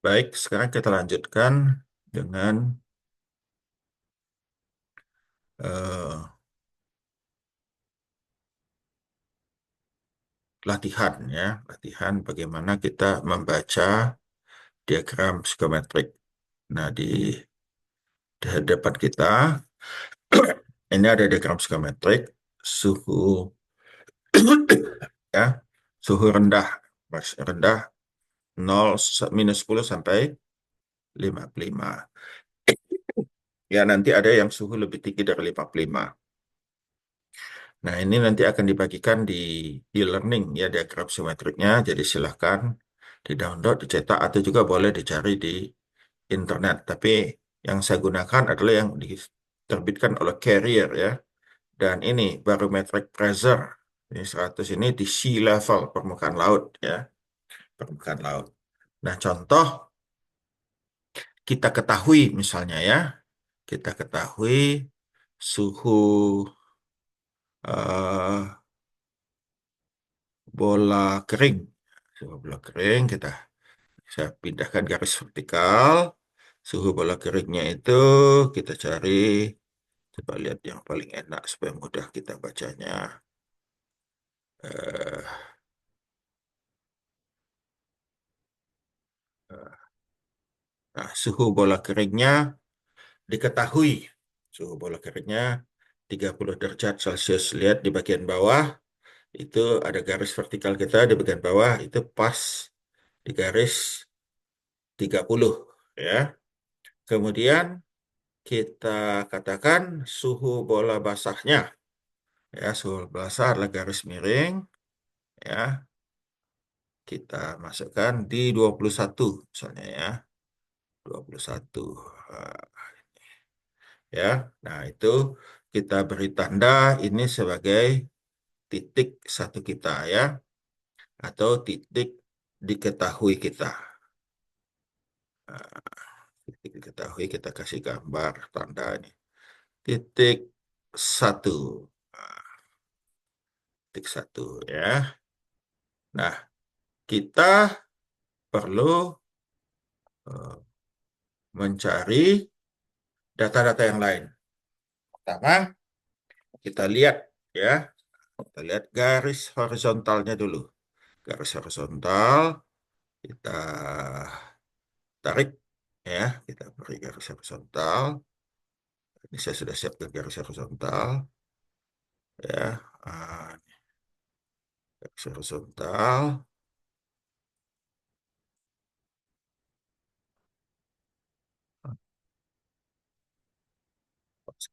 Baik, sekarang kita lanjutkan dengan eh, latihan ya, latihan bagaimana kita membaca diagram psikometrik. Nah, di hadapan kita ini ada diagram psikometrik suhu ya, suhu rendah, rendah 0 minus 10 sampai 55. Ya, nanti ada yang suhu lebih tinggi dari 55. Nah, ini nanti akan dibagikan di e-learning ya diagram psikometriknya. Jadi silahkan di-download, dicetak, atau juga boleh dicari di internet. Tapi yang saya gunakan adalah yang diterbitkan oleh Carrier ya. Dan ini barometric pressure. Ini 100 ini di sea level, permukaan laut ya. Permukaan laut. Nah, contoh kita ketahui misalnya ya. Kita ketahui suhu eh, bola kering. Suhu bola kering kita saya pindahkan garis vertikal. Suhu bola keringnya itu kita cari. Coba lihat yang paling enak supaya mudah kita bacanya. Eh, Nah, suhu bola keringnya diketahui. Suhu bola keringnya 30 derajat Celcius. Lihat di bagian bawah, itu ada garis vertikal kita di bagian bawah, itu pas di garis 30 ya. Kemudian kita katakan suhu bola basahnya. Ya, suhu bola basah adalah garis miring. Ya, kita masukkan di 21 misalnya ya. 21. Eh, Ya, nah itu kita beri tanda ini sebagai titik satu kita ya, atau titik diketahui kita. Nah, titik diketahui kita kasih gambar tanda ini. Titik satu. Nah, titik satu ya. Nah, kita perlu eh, mencari data-data yang lain. Pertama, kita lihat ya, kita lihat garis horizontalnya dulu. Garis horizontal kita tarik ya, kita beri garis horizontal. Ini saya sudah siapkan garis horizontal ya. Ah, garis horizontal.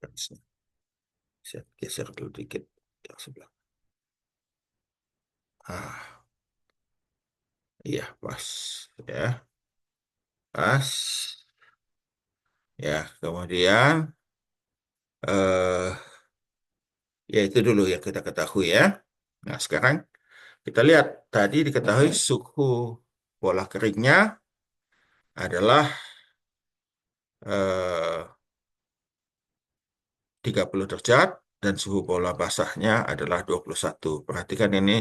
Garisnya. Saya geser dulu dikit yang sebelah. Ah, iya pas ya, pas ya. Kemudian eh ya itu dulu yang kita ketahui ya. Nah, sekarang kita lihat tadi diketahui suhu bola keringnya adalah eh, 30 derajat dan suhu bola basahnya adalah 21. Perhatikan ini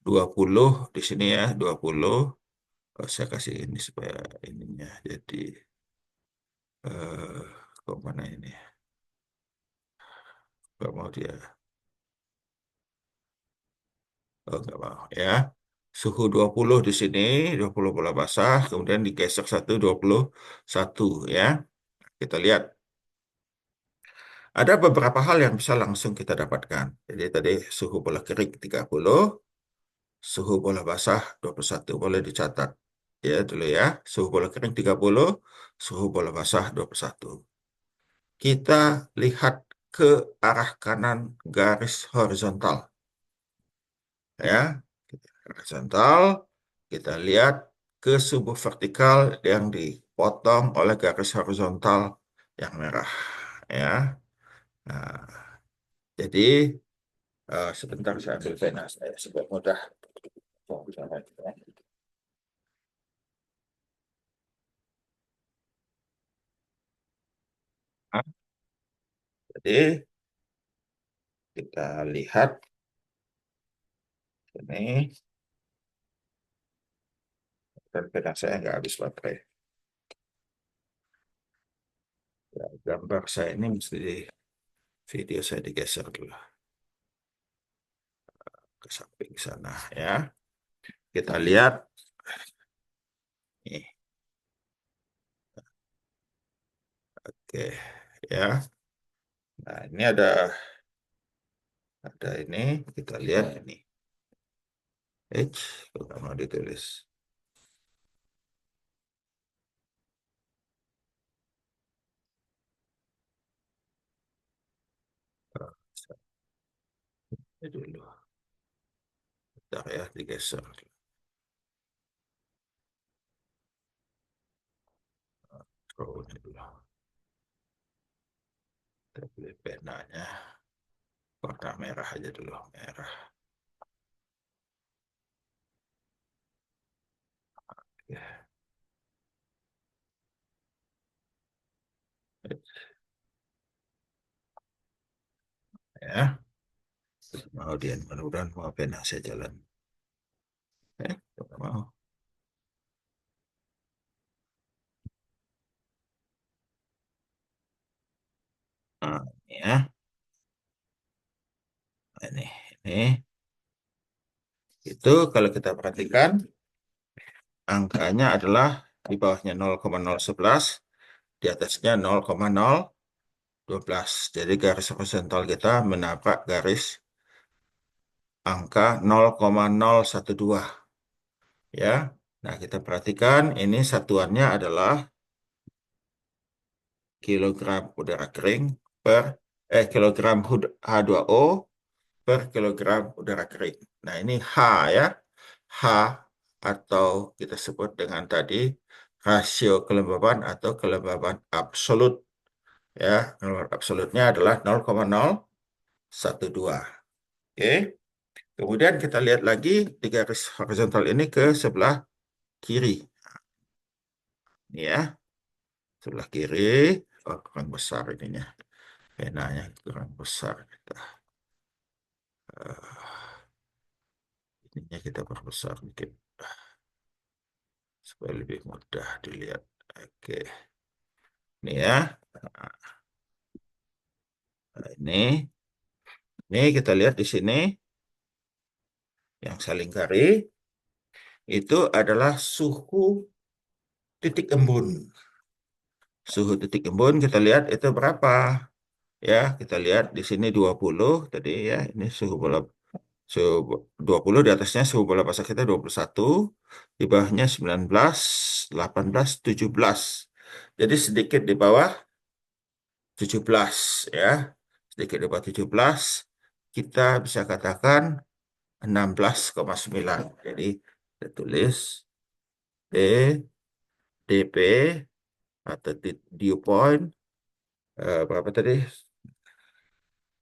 20 di sini ya, 20. Oh, saya kasih ini supaya ininya jadi eh kok mana ini? Gak mau dia. Oh, nggak mau ya. Suhu 20 di sini, 20 bola basah, kemudian digeser 21 ya. Kita lihat. Ada beberapa hal yang bisa langsung kita dapatkan. Jadi tadi suhu bola kering 30, suhu bola basah 21. Boleh dicatat. Ya dulu ya. Suhu bola kering 30, suhu bola basah 21. Kita lihat ke arah kanan garis horizontal. Ya, horizontal. Kita lihat ke sumbu vertikal yang dipotong oleh garis horizontal yang merah. Ya. Nah, jadi sebentar saya ambil pena saya supaya mudah. Nah, jadi kita lihat ini Dan pena saya nggak habis baterai. Ya, gambar saya ini mesti video saya digeser dulu ke samping sana ya. Kita lihat nih. Oke ya. Nah, ini ada ini kita lihat ini. Kalau mau ditulis. Oh, ini dulu. Bentar ya, digeser. Oh, ini dulu. Kita beli penanya. Warna merah aja dulu, merah. Ya, ya. Kemudian mudah-mudahan mau pena saya jalan. Tidak mau. Nah, ini ya. Nah, ini. Itu kalau kita perhatikan, angkanya adalah di bawahnya 0,011, di atasnya 0,012. Jadi garis horizontal kita menabrak garis angka 0,012. Ya. Nah, kita perhatikan ini satuannya adalah kilogram udara kering per kilogram H2O per kilogram udara kering. Nah, ini H ya. H atau kita sebut dengan tadi rasio kelembaban atau kelembaban absolut ya. Kelembaban absolutnya adalah 0,012. Oke. Kemudian kita lihat lagi di garis horizontal ini ke sebelah kiri. Ini ya, sebelah kiri. Oh, kurang besar ininya. Penanya kurang besar. Ininya kita perbesar dikit supaya lebih mudah dilihat. Oke, ini ya. Nah, ini kita lihat di sini yang saya lingkari itu adalah suhu titik embun. Suhu titik embun kita lihat itu berapa? Ya, kita lihat di sini 20 tadi ya. Ini suhu 20 di atasnya suhu bola pasang kita 21, di bawahnya 19, 18, 17. Jadi sedikit di bawah 17 ya. Sedikit di bawah 17 kita bisa katakan 16,9. Jadi kita tulis D DP atau dew point berapa tadi?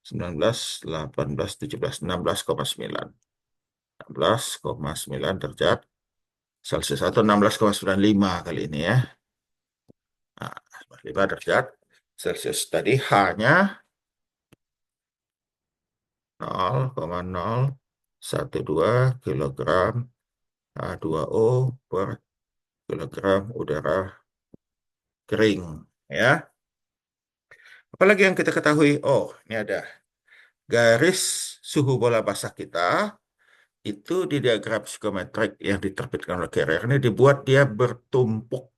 19, 18, 17, 16,9. 16,9 derajat Celcius atau 16,95 kali ini ya. Nah, 5 derajat Celcius. Tadi H-nya 0,012 kilogram H2O per kilogram udara kering. Ya. Apalagi yang kita ketahui? Oh, ini ada garis suhu bola basah kita itu di diagram psikometrik yang diterbitkan oleh Carrier ini dibuat dia bertumpuk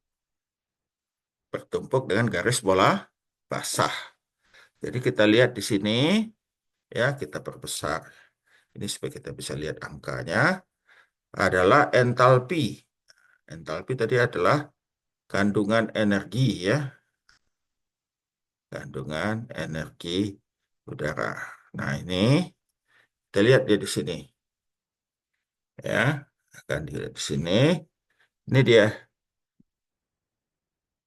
dengan garis bola basah. Jadi kita lihat di sini ya, kita perbesar. Ini supaya kita bisa lihat angkanya adalah entalpi. Entalpi tadi adalah kandungan energi ya, kandungan energi udara. Nah, ini kita lihat dia di sini ya, akan dilihat di sini. Ini dia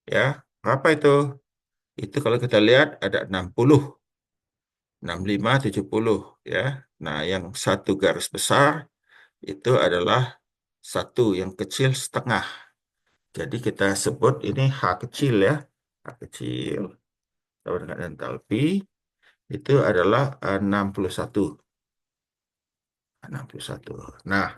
ya. Berapa itu? Itu kalau kita lihat ada 60, 65, 70 ya. Nah, yang satu garis besar itu adalah satu yang kecil setengah. Jadi kita sebut ini H kecil ya. H kecil sama dengan entalpi itu adalah 61. 61. Nah,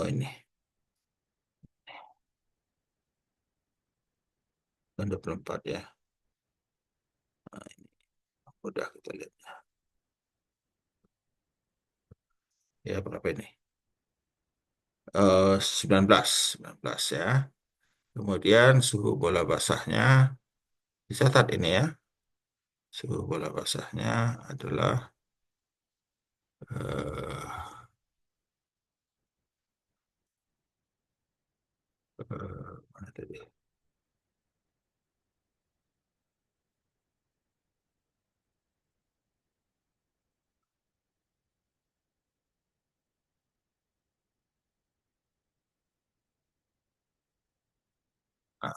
Oh ini, kan 24 ya. Nah, ini udah kita lihat. Ya, berapa ini? 19 ya. Kemudian suhu bola basahnya, dicatat ini ya. Suhu bola basahnya adalah eh, mana tadi? Nah,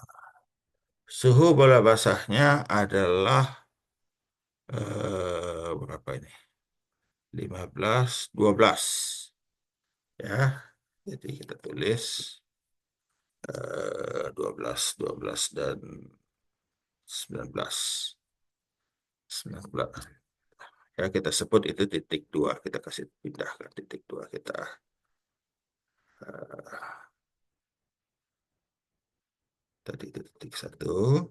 suhu bola basahnya adalah berapa ini? 12 ya. Jadi kita tulis 12 dan 19. 19. Ya, kita sebut itu titik dua. Kita kasih pindahkan titik dua kita. eh, Tadi itu titik satu,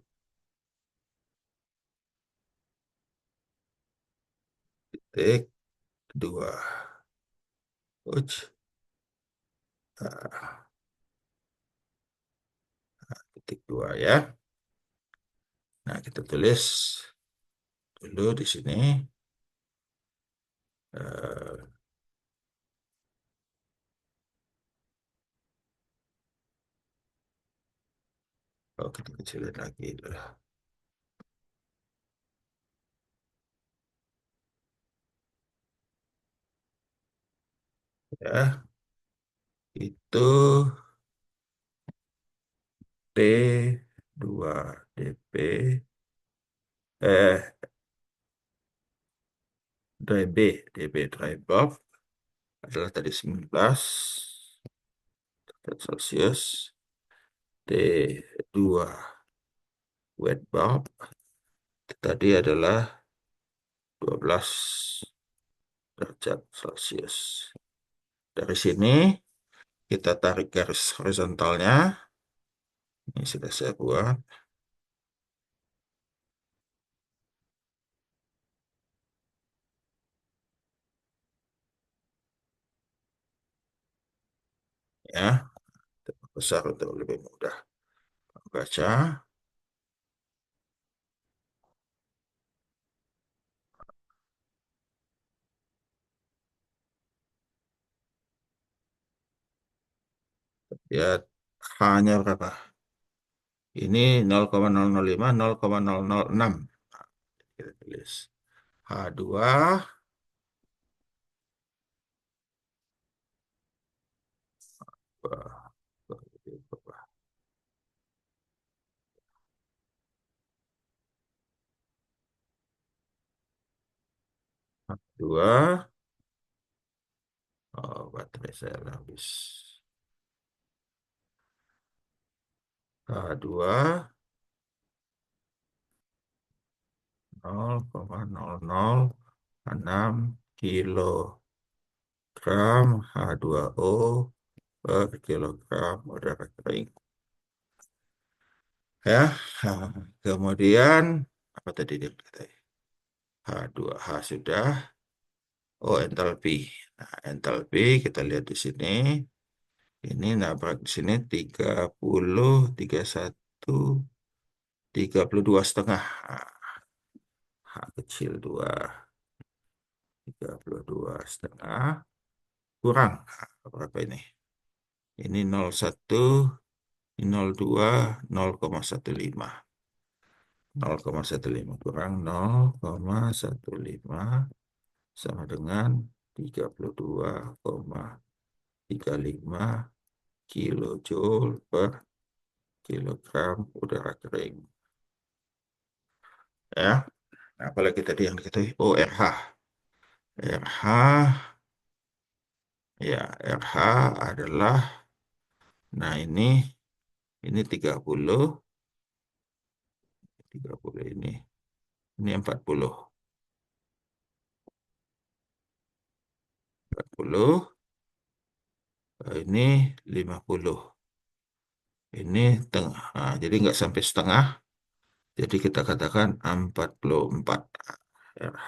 titik dua. Uj. Nah, titik dua ya. Nah, kita tulis dulu di sini. eh, oh, kita kecilin lagi dulu. Ya, itu T2 dp eh dry B dB dry bulb adalah tadi 19 derajat Celcius. T2 wet bulb tadi adalah 12 derajat Celcius. Dari sini kita tarik garis horizontalnya. Ini sudah saya buat ya. Besar untuk lebih mudah membaca. Ya, H-nya berapa? Ini 0,005, 0,006. Kita tulis H2, H2, oh baterai saya habis. H2, 0,0006 kilogram H2O per kilogram udara kering. Ya, nah, kemudian apa tadi dia kata? H2H sudah. Oh, entalpi. Nah, entalpi kita lihat di sini. Ini nabrak di sini 32,5. Nah, H kecil 2, 32,5. Kurang. Nah, berapa ini? Ini 0,1, 0,2, 0,15. 0,15 kurang 0,15 sama dengan 32,35 kilojoule per kilogram udara kering. Ya, nah, apalagi tadi yang diketahui? Oh, RH. RH, ya, RH adalah, nah ini 30 ini 40. 40 Ini 50. Ini tengah. Nah, jadi nggak sampai setengah. Jadi kita katakan 44. RH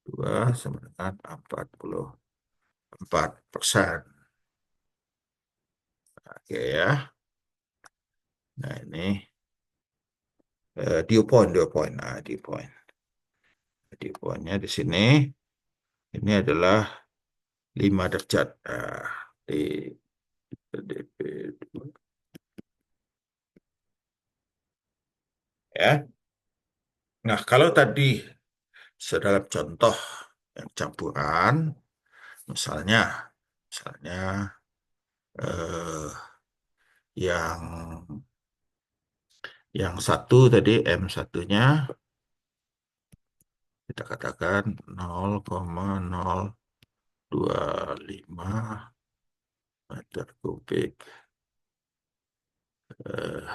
2 sama dengan 44%. Oke ya. Nah ini dew point, dew point. Nah, dew point. Dew pointnya di sini. Ini adalah 5 derajat. Nah, di DP ya. Nah, kalau tadi sedalam contoh yang campuran, misalnya, misalnya eh, yang satu tadi M satunya kita katakan 0,025 meter kubik. Eh,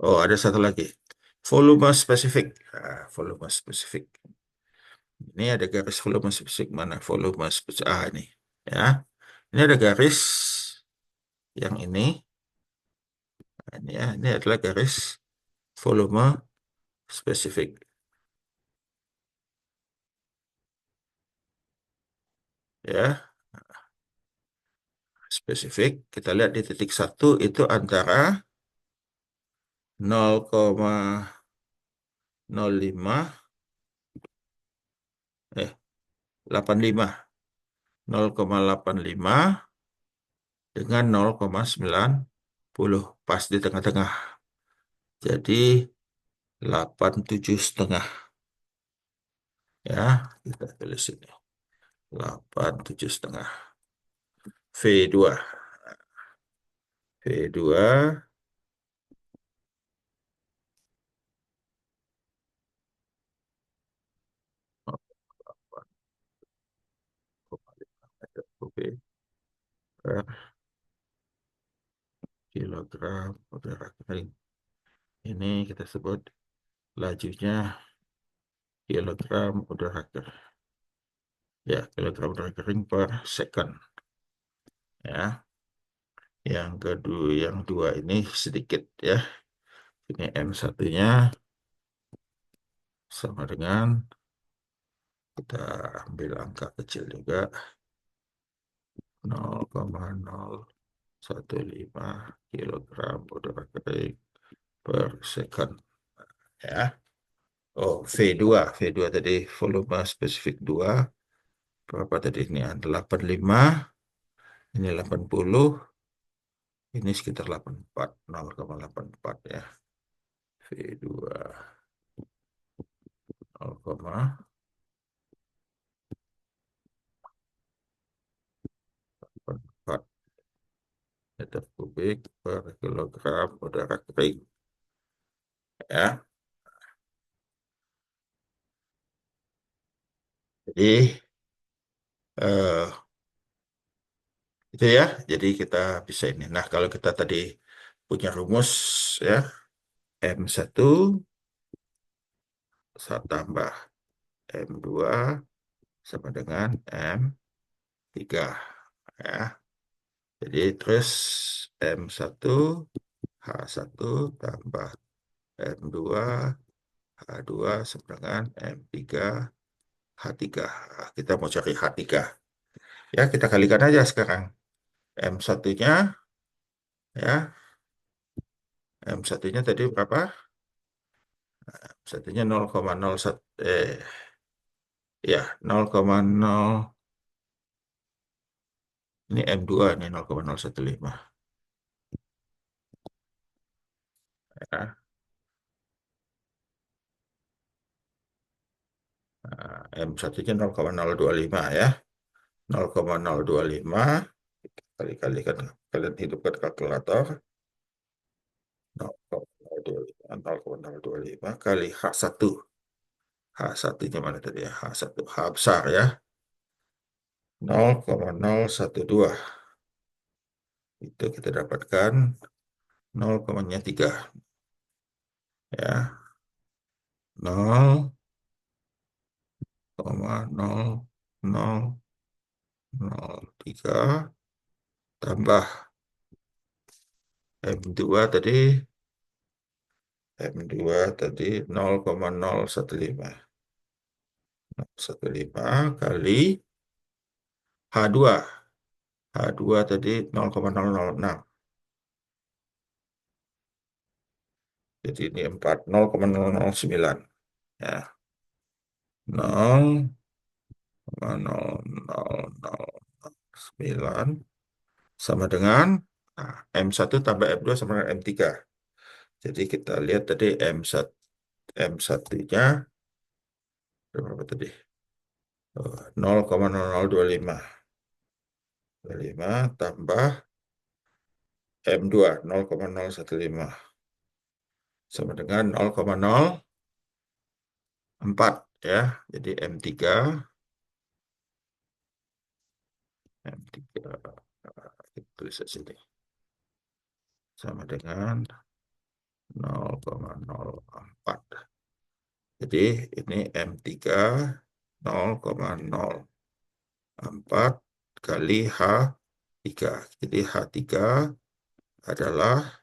oh, ada satu lagi. Volume spesifik. Nah, volume spesifik. Ini ada garis volume spesifik mana? Volume spesifik. Ah, ini. Ya. Ini ada garis yang ini. Nah, ini ya. Ini adalah garis volume spesifik. Ya. Spesifik. Kita lihat di titik satu itu antara 0,05 85 0,85 dengan 0,90 pas di tengah-tengah. Jadi 87,5 ya, kita tulis ini 87,5 V2. V2 meter kubik per kilogram udara kering. Ini kita sebut lajunya kilogram udara kering. Ya, kilogram udara kering per second. Ya, yang kedua, yang dua ini sedikit ya. Ini M satunya sama dengan kita ambil angka kecil juga 0,015 kilogram udara kering per second ya. Oh, V2. V2 tadi volume spesifik 2. Berapa tadi ini? 85. Ini 80. Ini sekitar 84. 0,84 ya. V2 0,84 meter kubik per kilogram udara kering ya. Jadi eh, itu ya. Jadi kita bisa ini. Nah, kalau kita tadi punya rumus ya, M1 saya tambah M2 sama dengan M3 ya. Jadi terus M1 H1 tambah M2 H2 sama dengan M3 H3. Nah, kita mau cari H3. Ya, kita kalikan aja sekarang. M1-nya ya, M1-nya tadi berapa? Satunya 0,01 ya 0,0 ini M2 ini 0,015 ya. Nah, M1-nya 0,025 ya. 0,025 kali-kali kan kalian hidupkan kalkulator 0,025 0,025 kali H1. H1-nya mana tadi ya? H1 H besar ya. 0,012 itu kita dapatkan 0,3 ya. 0,012 0,0003 tambah M2 tadi, M2 tadi 0,015. 0,015 kali H2. H2 tadi 0,006. Jadi ini 4, 0,009. Ya, 0,0009 sama dengan M1 tambah M2 sama dengan M3. Jadi kita lihat tadi M1-nya berapa tadi? 0,0025. 25 tambah M2 0,015 sama dengan 0,04 ya. Jadi M3 kita tulis di sini sama dengan 0,04. Jadi ini M3 0,04 kali H3. Jadi H3 adalah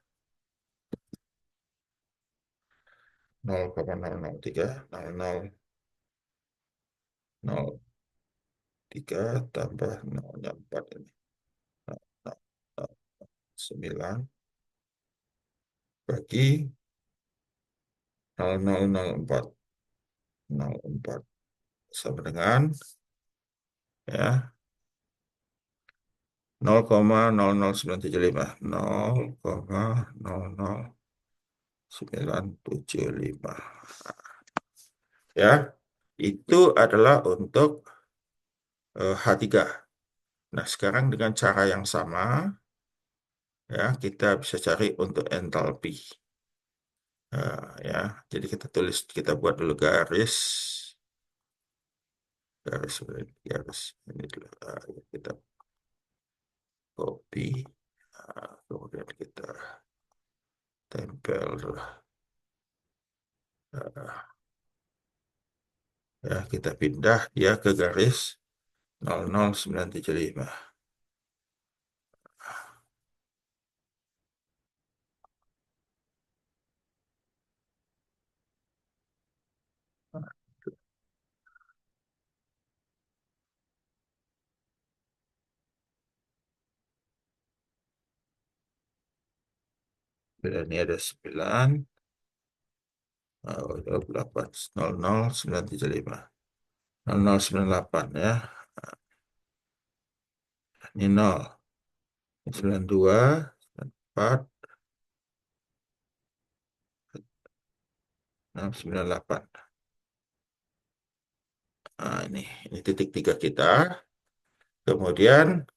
0,003 0,003 tambah 0,4 ini. 9 bagi 0,004. 0,4 sama dengan ya 0,00975. 0,00975 ya. Itu adalah untuk H3. Nah, sekarang dengan cara yang sama ya kita bisa cari untuk entalpi. Ya, jadi kita buat dulu garis ini dulu. Kita copy, kemudian kita tempel dulu. Ya, kita pindah dia ke garis 00975. Dan ini ada 9, 28, 00975. 0098 ya. Ini 0. 92, 94, 698. Nah, ini titik 3 kita. Kemudian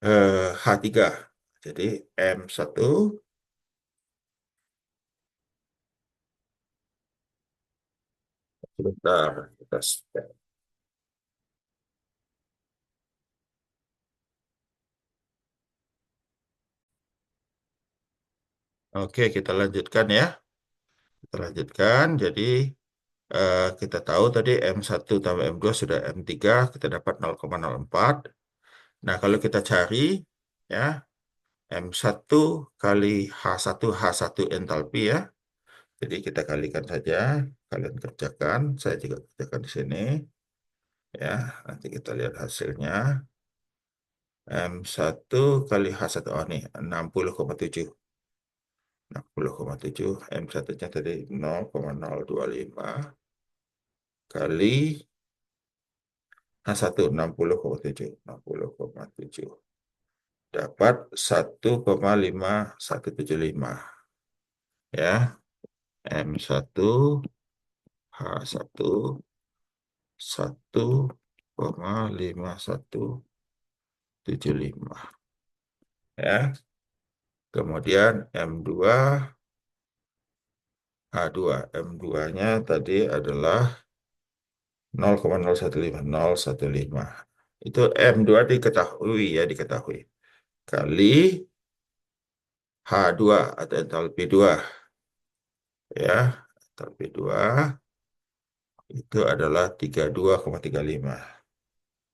H3. Jadi M1 sebentar kita step. Oke, kita lanjutkan ya. Kita lanjutkan. Jadi kita tahu tadi M1 tambah M2 sudah M3, kita dapat 0,04. Nah, kalau kita cari ya M1 kali H1 entalpi ya. Jadi kita kalikan saja, kalian kerjakan, saya juga kerjakan di sini. Ya, nanti kita lihat hasilnya. M1 kali H1, oh nih 60,7. 60,7, M1-nya tadi 0,025 kali H1 60,7. 60,7 dapat 1,5175 ya. M1 H1 1,5175 ya. Kemudian M2 H2. M2-nya tadi adalah 0,015. 0,15. Itu M2 diketahui ya, diketahui. Kali H2 atau entalpi 2 ya. Entalpi 2 itu adalah 32,35.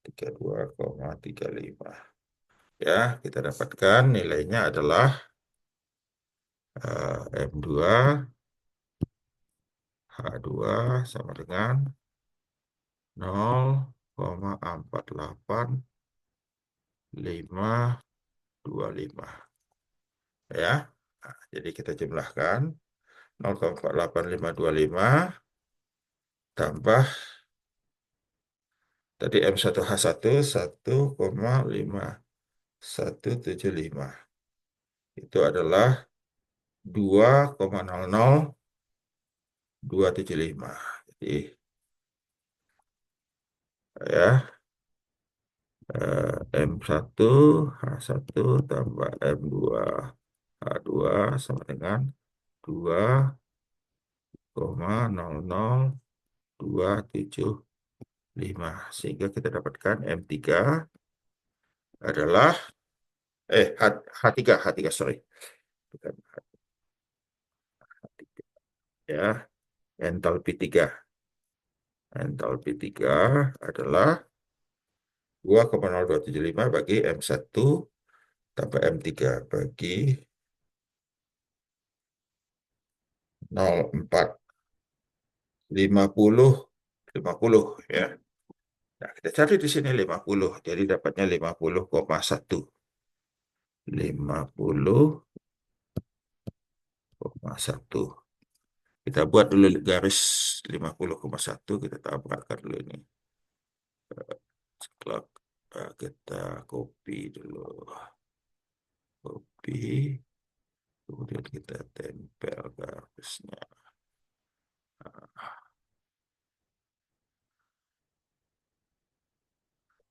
32,35. Ya, kita dapatkan nilainya adalah M2 H2 sama dengan 0,4825. Ya, nah, jadi kita jumlahkan 0,48525 tambah tadi M1H1 1,5175. Itu adalah 2,00275. Jadi ya, M1 H1 tambah M2 H2 sama dengan 2,00275. Sehingga kita dapatkan M3 adalah H3 H3 sorry. Bukan H3, ya. Entalpi 3. Entalpi 3 adalah 2,0275 bagi M1 tambah M3 bagi 0,450 50 ya. Nah, kita cari di sini 50. Jadi dapatnya 50,1. 50,1. Kita buat dulu garis 50,1. Kita tabrakkan dulu ini. Ceklok. Nah, kita copy dulu. Copy. Kemudian kita tempel garisnya.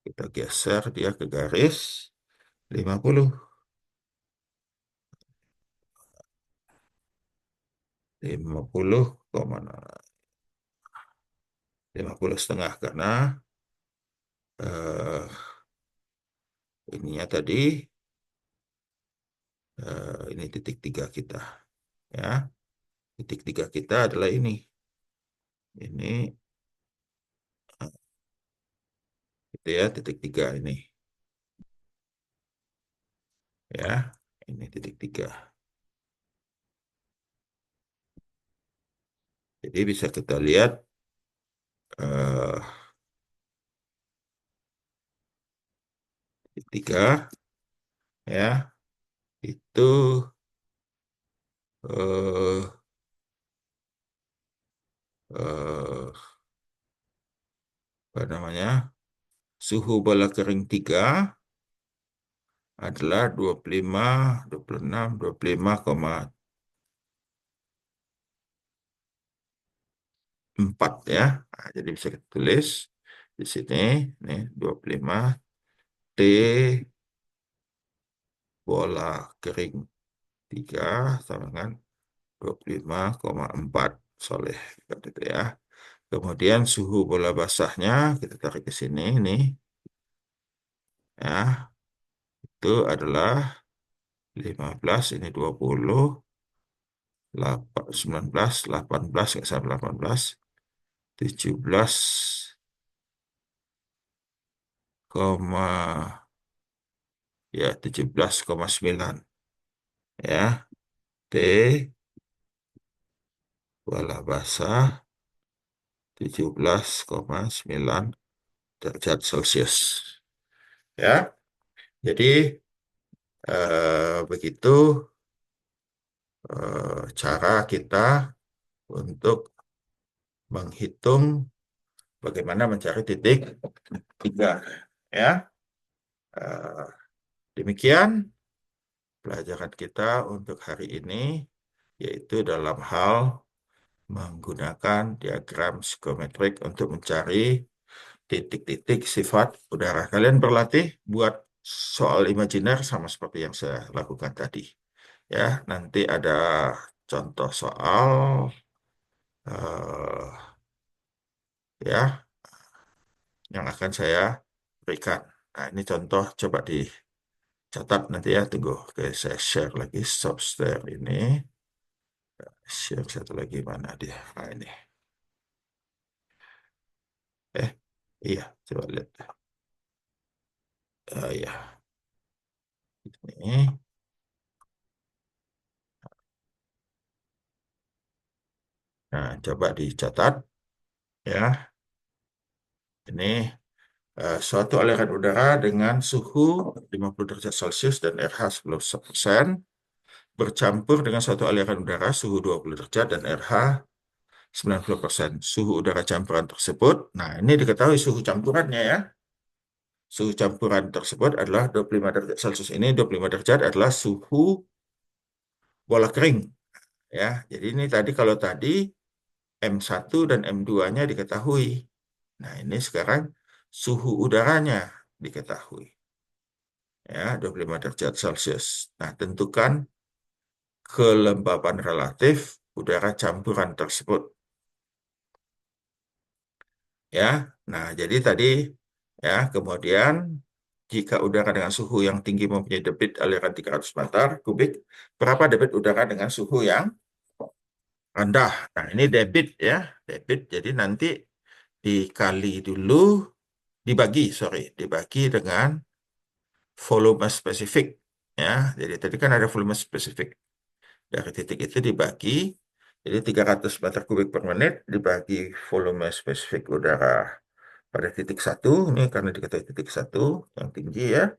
Kita geser dia ke garis 50. 50, 50 setengah karena eh, ininya tadi ini titik tiga kita ya. Titik tiga kita adalah ini itu ya, titik tiga ini ya, ini titik tiga. Jadi bisa kita lihat eh, titik tiga ya, itu eh, eh, apa namanya, suhu bola kering 3 adalah 25, 26, 25,4 ya. Nah, jadi bisa kita tulis di sini nih 25 T bola kering 3 sama dengan 25,4 soleh seperti itu ya. Kemudian suhu bola basahnya kita tarik ke sini nih ya. Itu adalah 15, ini 20, 8, 19, 18, nggak salah 18, 17, koma ya 17,9 ya. T bola basah 17,9 derajat Celcius ya. Jadi begitu cara kita untuk menghitung bagaimana mencari titik tiga ya. Eh, Demikian pelajaran kita untuk hari ini, yaitu dalam hal menggunakan diagram psikometrik untuk mencari titik-titik sifat udara. Kalian berlatih buat soal imajiner sama seperti yang saya lakukan tadi. Ya, nanti ada contoh soal eh, ya yang akan saya berikan. Nah, ini contoh coba dicatat nanti ya. Tunggu, oke, saya share lagi software ini. Share satu lagi mana dia? Nah, ini. Iya, coba lihat. Ya, ini. Nah, coba dicatat ya. Ini suatu aliran udara dengan suhu 50 derajat Celcius dan RH 10% bercampur dengan suatu aliran udara suhu 20 derajat dan RH 90% suhu udara campuran tersebut. Nah, ini diketahui suhu campurannya ya. Suhu campuran tersebut adalah 25 derajat Celcius. Ini 25 derajat adalah suhu bola kering ya. Jadi ini tadi kalau tadi M1 dan M2-nya diketahui. Nah, ini sekarang suhu udaranya diketahui ya 25 derajat Celcius. Nah, tentukan kelembapan relatif udara campuran tersebut ya. Nah, jadi tadi ya, kemudian jika udara dengan suhu yang tinggi mempunyai debit aliran 300 meter kubik, berapa debit udara dengan suhu yang rendah? Nah, ini debit ya, debit. Jadi nanti dikali dulu, dibagi dengan volume spesifik ya. Jadi tadi kan ada volume spesifik. Dari titik itu dibagi, jadi 300 meter kubik per menit dibagi volume spesifik udara pada titik satu, ini karena diketahui titik satu yang tinggi ya,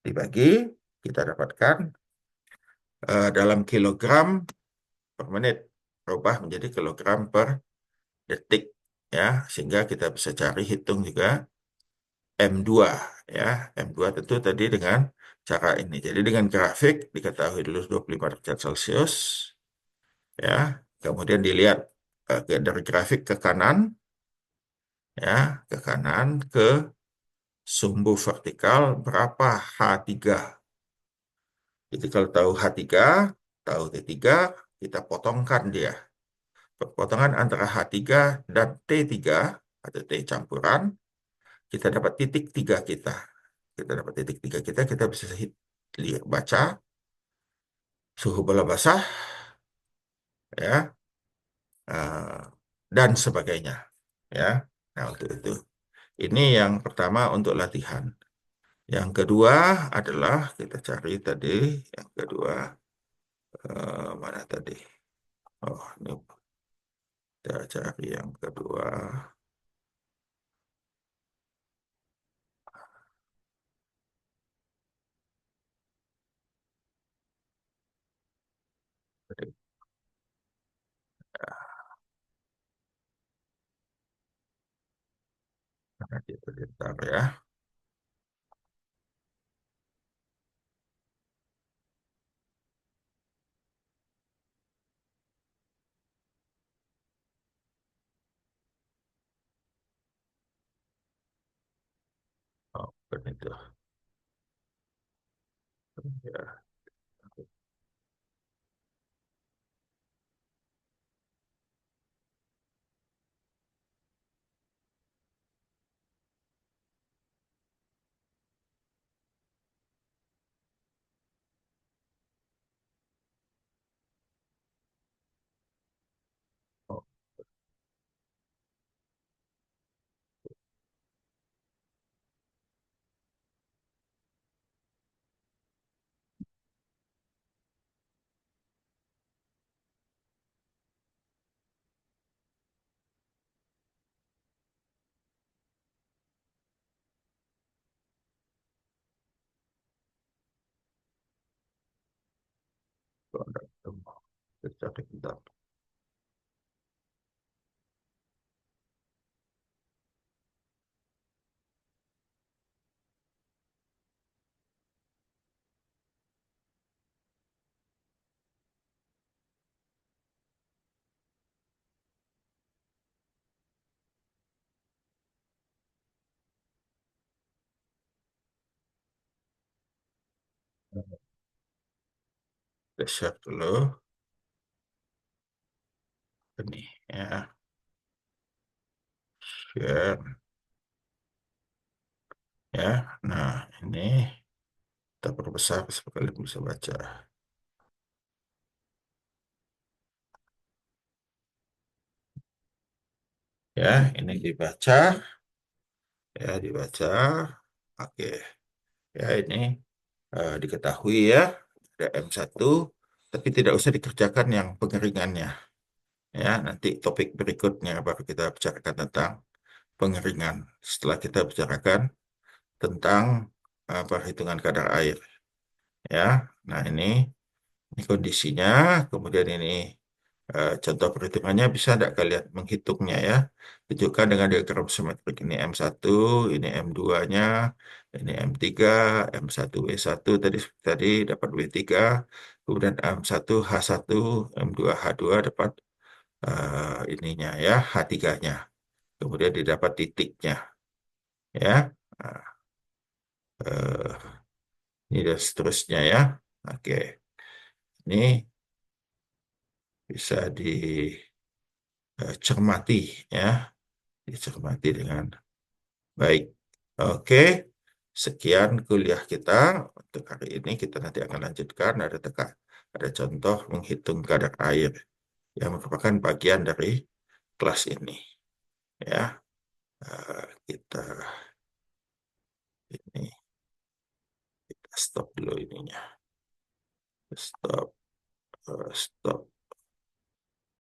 dibagi, kita dapatkan dalam kilogram per menit, berubah menjadi kilogram per detik ya, sehingga kita bisa cari hitung juga M2 ya. M2 tentu tadi dengan cara ini. Jadi dengan grafik diketahui dulu 25 derajat Celcius ya. Kemudian dilihat dari grafik ke kanan ya, ke kanan ke sumbu vertikal berapa H3. Jadi kalau tahu H3, tahu T3, kita potongkan dia. Perpotongan antara H3 dan T3 atau T campuran, kita dapat titik tiga kita. Kita dapat titik tiga kita bisa lihat, baca suhu bola basah, ya, eh, dan sebagainya, ya. Nah, untuk itu, ini yang pertama untuk latihan. Yang kedua adalah kita cari tadi, yang kedua mana tadi? Oh, ini kita cari yang kedua. Tadi, mana dia tadi? Bentar ya. Oh, bukan itu. Ya, oh, kok ada ketemu. Kita cari bentar. Kita share dulu. Ini ya, share ya. Nah, ini kita perbesar supaya kalian bisa baca. Ya, ini dibaca. Ya, dibaca. Oke. Ya, ini diketahui ya, ada M1, tapi tidak usah dikerjakan yang pengeringannya. Ya, nanti topik berikutnya baru kita bicarakan tentang pengeringan. Setelah kita bicarakan tentang perhitungan kadar air. Ya, nah ini kondisinya, kemudian ini contoh perhitungannya bisa tidak kalian menghitungnya ya. Tunjukkan dengan diagram simetrik ini M1, ini M2-nya, ini M3, M1W1 tadi dapat W3, kemudian M1 H1, M2 H2 dapat ininya ya H3-nya. Kemudian didapat titiknya ya. Nah, eh, ini dan seterusnya ya. Oke, ini bisa dicermati ya, dicermati dengan baik. Oke, sekian kuliah kita untuk hari ini. Kita nanti akan lanjutkan. Ada contoh menghitung kadar air yang merupakan bagian dari kelas ini. Ya, kita ini kita stop dulu ininya. Stop, stop.